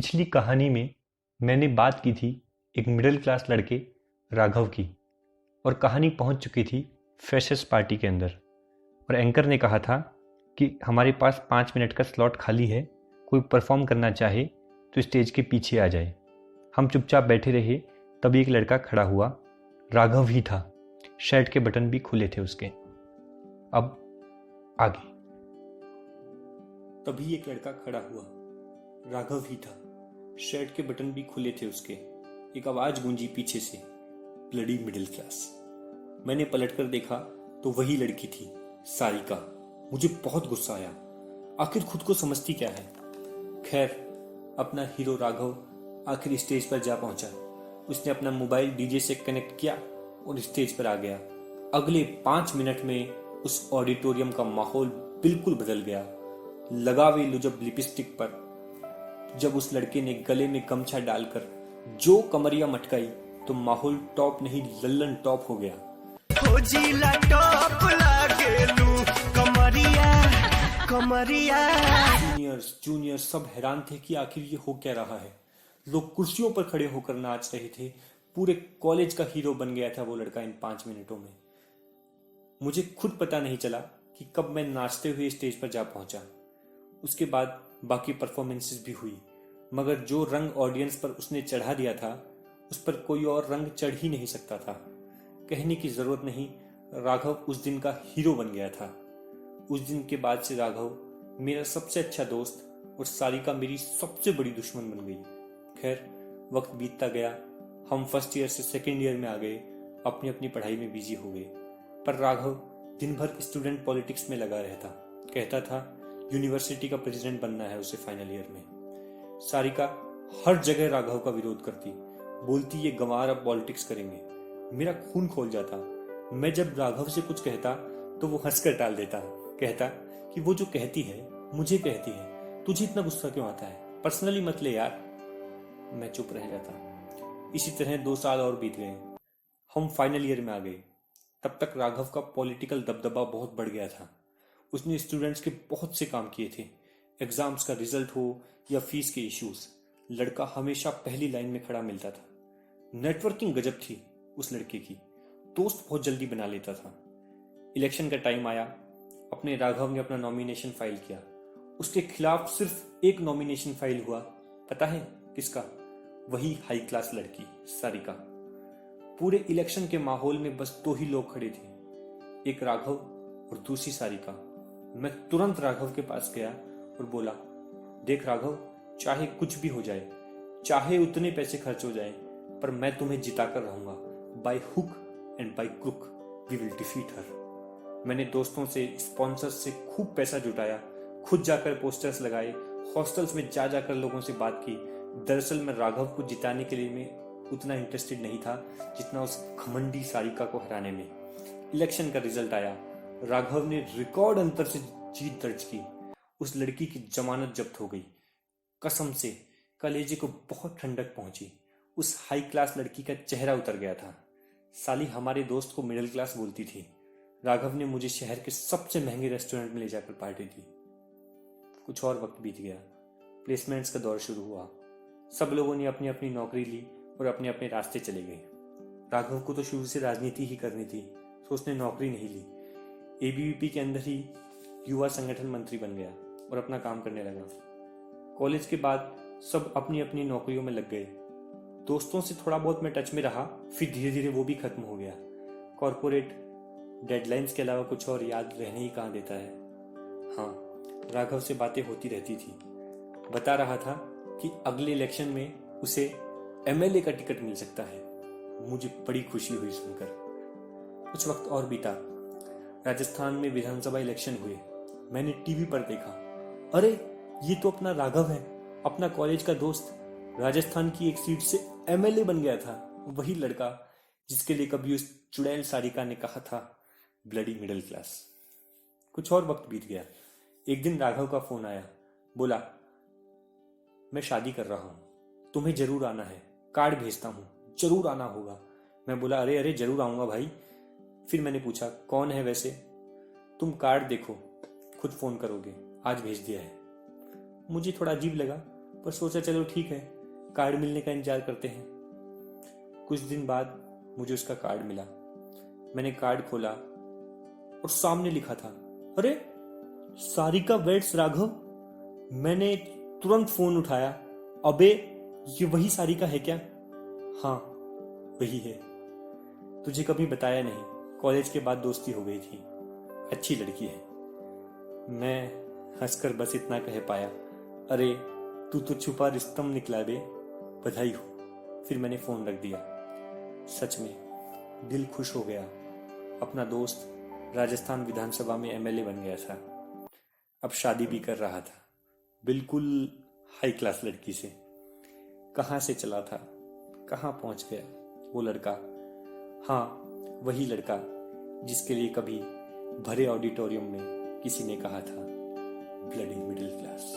पिछली कहानी में मैंने बात की थी एक मिडिल क्लास लड़के राघव की, और कहानी पहुंच चुकी थी फ्रेशर्स पार्टी के अंदर। और एंकर ने कहा था कि हमारे पास 5 मिनट का स्लॉट खाली है, कोई परफॉर्म करना चाहे तो स्टेज के पीछे आ जाए। हम चुपचाप बैठे रहे, तभी एक लड़का खड़ा हुआ। राघव ही था, शर्ट के बटन भी खुले थे उसके। अब आगे। तभी एक लड़का खड़ा हुआ, राघव ही था, शर्ट के बटन भी खुले थे उसके। एक आवाज गूंजी पीछे से, ब्लडी मिडिल क्लास। मैंने पलटकर देखा तो वही लड़की थी, सारिका। मुझे बहुत गुस्सा आया, आखिर खुद को समझती क्या है। खैर, अपना हीरो राघव आखिर स्टेज पर जा पहुंचा। उसने अपना मोबाइल डीजे से कनेक्ट किया और स्टेज पर आ गया। अगले 5 मिनट में उस ऑडिटोरियम का माहौल बिल्कुल बदल गया। लगावे लो जब लिपस्टिक पर, जब उस लड़के ने गले में गमछा डालकर जो कमरिया मटकाई तो माहौल टॉप नहीं लल्लन टॉप हो गया। जूनियर्स सब हैरान थे कि आखिर ये हो क्या रहा है। लोग कुर्सियों पर खड़े होकर नाच रहे थे। पूरे कॉलेज का हीरो बन गया था वो लड़का इन 5 मिनटों में। मुझे खुद पता नहीं चला कि कब मैं नाचते हुए स्टेज पर जा पहुंचा। उसके बाद बाकी परफॉर्मेंसेस भी हुई, मगर जो रंग ऑडियंस पर उसने चढ़ा दिया था उस पर कोई और रंग चढ़ ही नहीं सकता था। कहने की जरूरत नहीं, राघव उस दिन का हीरो बन गया था। उस दिन के बाद से राघव मेरा सबसे अच्छा दोस्त और सारिका मेरी सबसे बड़ी दुश्मन बन गई। खैर, वक्त बीतता गया, हम फर्स्ट ईयर से सेकेंड ईयर में आ गए, अपनी अपनी पढ़ाई में बिजी हो गए। पर राघव दिन भर स्टूडेंट पॉलिटिक्स में लगा रहता, कहता था यूनिवर्सिटी का प्रेसिडेंट बनना है उसे फाइनल ईयर में। सारिका हर जगह राघव का विरोध करती, बोलती ये गंवार अब पॉलिटिक्स करेंगे। मेरा खून खोल जाता। मैं जब राघव से कुछ कहता तो वो हंसकर टाल देता, कहता कि वो जो कहती है मुझे कहती है, तुझे इतना गुस्सा क्यों आता है, पर्सनली मत ले यार। मैं चुप रह जाता। इसी तरह 2 साल और बीत गए, हम फाइनल ईयर में आ गए। तब तक राघव का पॉलिटिकल दबदबा बहुत बढ़ गया था। उसने स्टूडेंट्स के बहुत से काम किए थे, एग्जाम्स का रिजल्ट हो या फीस के इश्यूज, लड़का हमेशा पहली लाइन में खड़ा मिलता था। नेटवर्किंग गजब थी उस लड़के की, दोस्त बहुत जल्दी बना लेता था। इलेक्शन का टाइम आया, अपने राघव ने अपना नॉमिनेशन फाइल किया। उसके खिलाफ सिर्फ एक नॉमिनेशन फाइल हुआ, पता है किसका? वही हाई क्लास लड़की सारिका। पूरे इलेक्शन के माहौल में बस 2 ही लोग खड़े थे, एक राघव और दूसरी सारिका। मैं तुरंत राघव के पास गया और बोला, देख राघव, चाहे कुछ भी हो जाए, चाहे उतने पैसे खर्च हो जाए, पर मैं तुम्हें जिताकर रहूंगा। By hook and by crook we will defeat her. मैंने दोस्तों से, स्पॉन्सर्स से खूब पैसा जुटाया, खुद जाकर पोस्टर्स लगाए, हॉस्टल्स में जा जाकर लोगों से बात की। दरअसल मैं राघव को जिताने के लिए मैं उतना इंटरेस्टेड नहीं था जितना उस घमंडी सारिका को हराने में। इलेक्शन का रिजल्ट आया, राघव ने रिकॉर्ड अंतर से जीत दर्ज की। उस लड़की की जमानत जब्त हो गई। कसम से कलेजे को बहुत ठंडक पहुंची। उस हाई क्लास लड़की का चेहरा उतर गया था। साली हमारे दोस्त को मिडिल क्लास बोलती थी। राघव ने मुझे शहर के सबसे महंगे रेस्टोरेंट में ले जाकर पार्टी दी। कुछ और वक्त बीत गया, प्लेसमेंट्स का दौर शुरू हुआ। सब लोगों ने अपनी अपनी नौकरी ली और अपने अपने रास्ते चले गए। राघव को तो शुरू से राजनीति ही करनी थी, तो उसने नौकरी नहीं ली। एबीवीपी के अंदर ही युवा संगठन मंत्री बन गया और अपना काम करने लगा। कॉलेज के बाद सब अपनी अपनी नौकरियों में लग गए। दोस्तों से थोड़ा बहुत मैं टच में रहा, फिर धीरे धीरे वो भी खत्म हो गया। कॉर्पोरेट डेडलाइंस के अलावा कुछ और याद रहने ही कहाँ देता है। हाँ, राघव से बातें होती रहती थी। बता रहा था कि अगले इलेक्शन में उसे एमएलए का टिकट मिल सकता है। मुझे बड़ी खुशी हुई सुनकर। कुछ वक्त और बीता। राजस्थान में विधानसभा इलेक्शन हुए। मैंने टीवी पर देखा, अरे ये तो अपना राघव है, अपना कॉलेज का दोस्त। राजस्थान की एक सीट से एमएलए बन गया था। वही लड़का जिसके लिए कभी उस चुड़ैल सारिका ने कहा था ब्लडी मिडिल क्लास। कुछ और वक्त बीत गया। एक दिन राघव का फोन आया, बोला मैं शादी कर रहा हूं, तुम्हें जरूर आना है, कार्ड भेजता हूं, जरूर आना होगा। मैं बोला अरे अरे जरूर आऊंगा भाई। फिर मैंने पूछा कौन है वैसे? तुम कार्ड देखो, खुद फोन करोगे, आज भेज दिया है। मुझे थोड़ा अजीब लगा, पर सोचा चलो ठीक है, कार्ड मिलने का इंतजार करते हैं। कुछ दिन बाद मुझे उसका कार्ड मिला। मैंने कार्ड खोला और सामने लिखा था, अरे सारिका वेड्स राघव। मैंने तुरंत फोन उठाया। अबे ये वही सारिका है क्या? हाँ वही है। तुझे कभी बताया नहीं, कॉलेज के बाद दोस्ती हो गई थी। अच्छी लड़की है। मैं हंसकर बस इतना कह पाया, अरे तू तो छुपा रिस्तम निकला बे, बधाई हो। फिर मैंने फोन रख दिया। सच में दिल खुश हो गया। अपना दोस्त राजस्थान विधानसभा में एमएलए बन गया था। अब शादी भी कर रहा था, बिल्कुल हाई क्लास लड़की से। कहाँ से चला था, कहाँ पहुंच गया वो लड़का। हाँ वही लड़का जिसके लिए कभी भरे ऑडिटोरियम में किसी ने कहा था ब्लडी मिडिल क्लास।